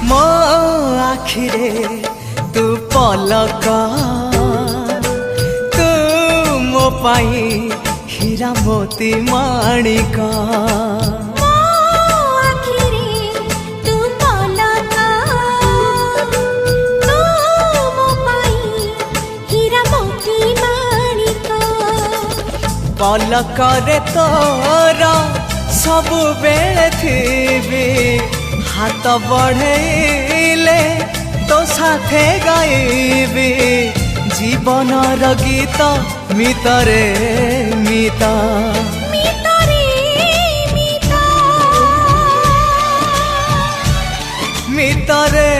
मो आखिरे तू पलक तू मो पाई हीरा मोती माणिक पलकरे तोर सब बेले थी हाथ बढ़ेले तो साथे गाइबी जीवन गीत मितरे मिता मितरे